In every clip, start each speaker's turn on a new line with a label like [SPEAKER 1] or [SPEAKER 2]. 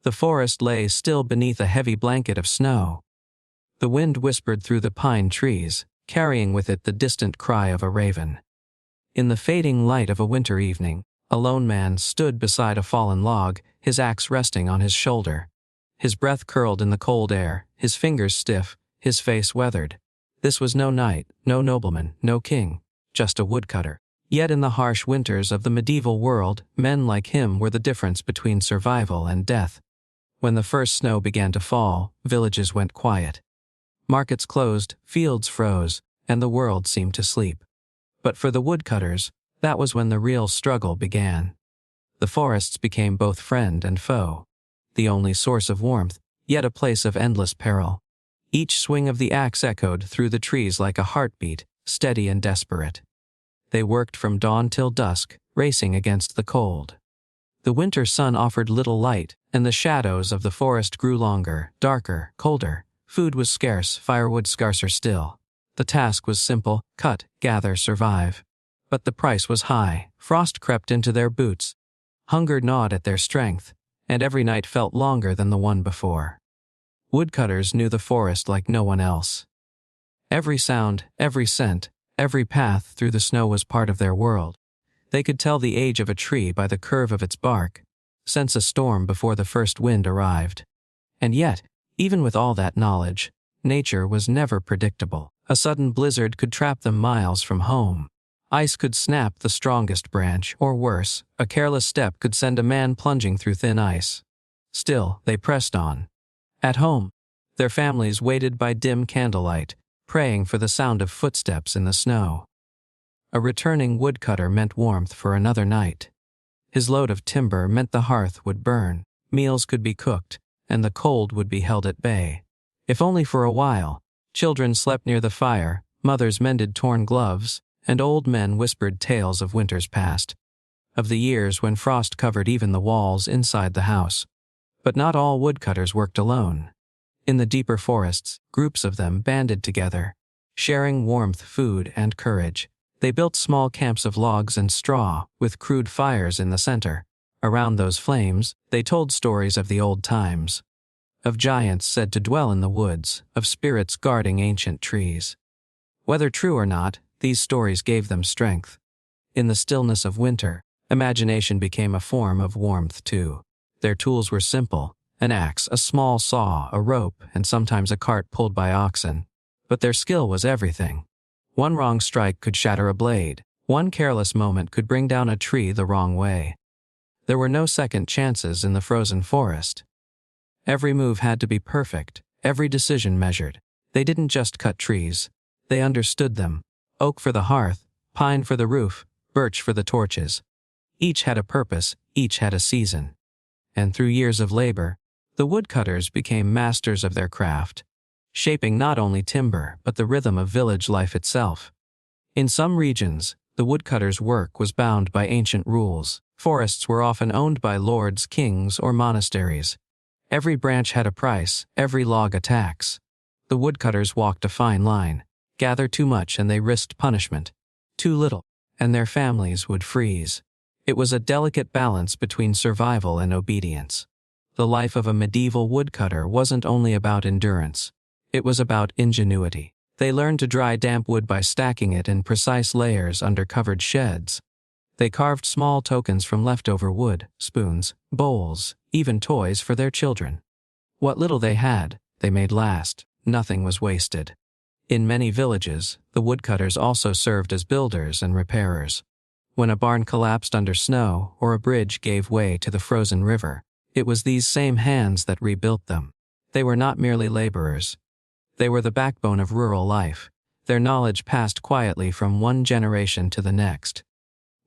[SPEAKER 1] The forest lay still beneath a heavy blanket of snow. The wind whispered through the pine trees, carrying with it the distant cry of a raven. In the fading light of a winter evening, a lone man stood beside a fallen log, his axe resting on his shoulder. His breath curled in the cold air, his fingers stiff, his face weathered. This was no knight, no nobleman, no king, just a woodcutter. Yet in the harsh winters of the medieval world, men like him were the difference between survival and death. When the first snow began to fall, villages went quiet. Markets closed, fields froze, and the world seemed to sleep. But for the woodcutters, that was when the real struggle began. The forests became both friend and foe, the only source of warmth, yet a place of endless peril. Each swing of the axe echoed through the trees like a heartbeat, steady and desperate. They worked from dawn till dusk, racing against the cold. The winter sun offered little light, and the shadows of the forest grew longer, darker, colder. Food was scarce, firewood scarcer still. The task was simple: cut, gather, survive. But the price was high. Frost crept into their boots. Hunger gnawed at their strength, and every night felt longer than the one before. Woodcutters knew the forest like no one else. Every sound, every scent, every path through the snow was part of their world. They could tell the age of a tree by the curve of its bark, sense a storm before the first wind arrived. And yet, even with all that knowledge, nature was never predictable. A sudden blizzard could trap them miles from home. Ice could snap the strongest branch, or worse, a careless step could send a man plunging through thin ice. Still, they pressed on. At home, their families waited by dim candlelight, praying for the sound of footsteps in the snow. A returning woodcutter meant warmth for another night. His load of timber meant the hearth would burn, meals could be cooked, and the cold would be held at bay. If only for a while. Children slept near the fire, mothers mended torn gloves, and old men whispered tales of winters past, of the years when frost covered even the walls inside the house. But not all woodcutters worked alone. In the deeper forests, groups of them banded together, sharing warmth, food, and courage. They built small camps of logs and straw, with crude fires in the center. Around those flames, they told stories of the old times, of giants said to dwell in the woods, of spirits guarding ancient trees. Whether true or not, these stories gave them strength. In the stillness of winter, imagination became a form of warmth too. Their tools were simple: an axe, a small saw, a rope, and sometimes a cart pulled by oxen. But their skill was everything. One wrong strike could shatter a blade. One careless moment could bring down a tree the wrong way. There were no second chances in the frozen forest. Every move had to be perfect, every decision measured. They didn't just cut trees. They understood them. Oak for the hearth, pine for the roof, birch for the torches. Each had a purpose, each had a season. And through years of labor, the woodcutters became masters of their craft, shaping not only timber but the rhythm of village life itself. In some regions, the woodcutters' work was bound by ancient rules. Forests were often owned by lords, kings, or monasteries. Every branch had a price, every log a tax. The woodcutters walked a fine line. Gather too much and they risked punishment. Too little, and their families would freeze. It was a delicate balance between survival and obedience. The life of a medieval woodcutter wasn't only about endurance. It was about ingenuity. They learned to dry damp wood by stacking it in precise layers under covered sheds. They carved small tokens from leftover wood, spoons, bowls, even toys for their children. What little they had, they made last. Nothing was wasted. In many villages, the woodcutters also served as builders and repairers. When a barn collapsed under snow or a bridge gave way to the frozen river, it was these same hands that rebuilt them. They were not merely laborers. They were the backbone of rural life. Their knowledge passed quietly from one generation to the next.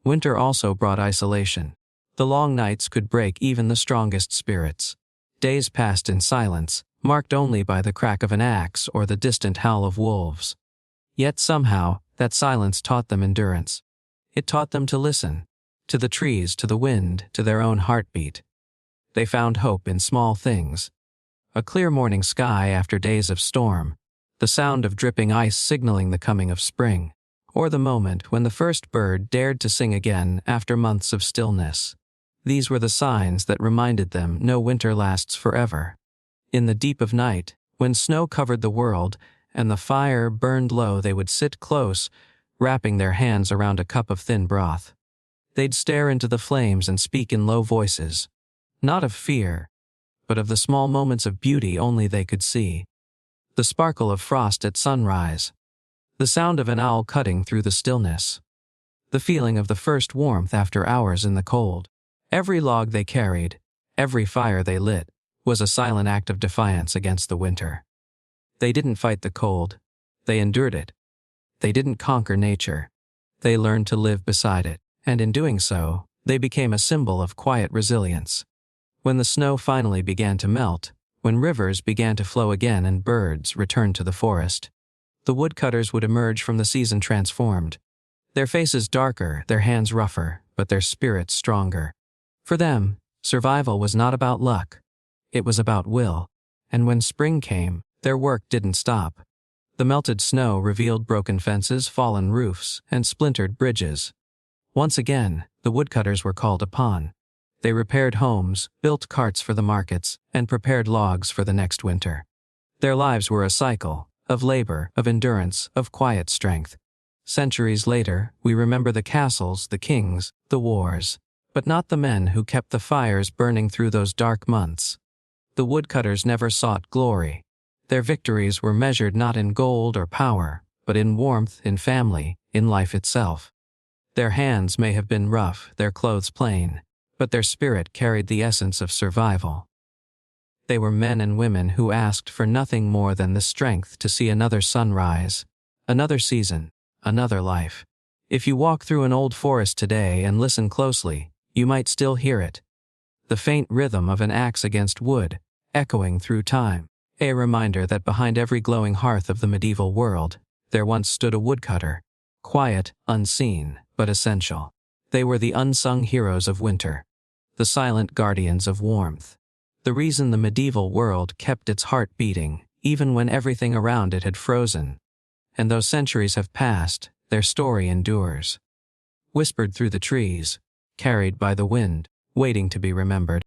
[SPEAKER 1] Winter also brought isolation. The long nights could break even the strongest spirits. Days passed in silence, marked only by the crack of an axe or the distant howl of wolves. Yet somehow, that silence taught them endurance. It taught them to listen, to the trees, to the wind, to their own heartbeat. They found hope in small things. A clear morning sky after days of storm, the sound of dripping ice signaling the coming of spring, or the moment when the first bird dared to sing again after months of stillness. These were the signs that reminded them no winter lasts forever. In the deep of night, when snow covered the world and the fire burned low, they would sit close, wrapping their hands around a cup of thin broth. They'd stare into the flames and speak in low voices, not of fear, but of the small moments of beauty only they could see. The sparkle of frost at sunrise, the sound of an owl cutting through the stillness, the feeling of the first warmth after hours in the cold. Every log they carried, every fire they lit, was a silent act of defiance against the winter. They didn't fight the cold, they endured it. They didn't conquer nature, they learned to live beside it, and in doing so, they became a symbol of quiet resilience. When the snow finally began to melt, when rivers began to flow again and birds returned to the forest, the woodcutters would emerge from the season transformed. Their faces darker, their hands rougher, but their spirits stronger. For them, survival was not about luck. It was about will. And when spring came, their work didn't stop. The melted snow revealed broken fences, fallen roofs, and splintered bridges. Once again, the woodcutters were called upon. They repaired homes, built carts for the markets, and prepared logs for the next winter. Their lives were a cycle of labor, of endurance, of quiet strength. Centuries later, we remember the castles, the kings, the wars, but not the men who kept the fires burning through those dark months. The woodcutters never sought glory. Their victories were measured not in gold or power, but in warmth, in family, in life itself. Their hands may have been rough, their clothes plain, but their spirit carried the essence of survival. They were men and women who asked for nothing more than the strength to see another sunrise, another season, another life. If you walk through an old forest today and listen closely, you might still hear it. The faint rhythm of an axe against wood, echoing through time. A reminder that behind every glowing hearth of the medieval world, there once stood a woodcutter. Quiet, unseen, but essential. They were the unsung heroes of winter, the silent guardians of warmth. The reason the medieval world kept its heart beating, even when everything around it had frozen. And though centuries have passed, their story endures. Whispered through the trees, carried by the wind, waiting to be remembered.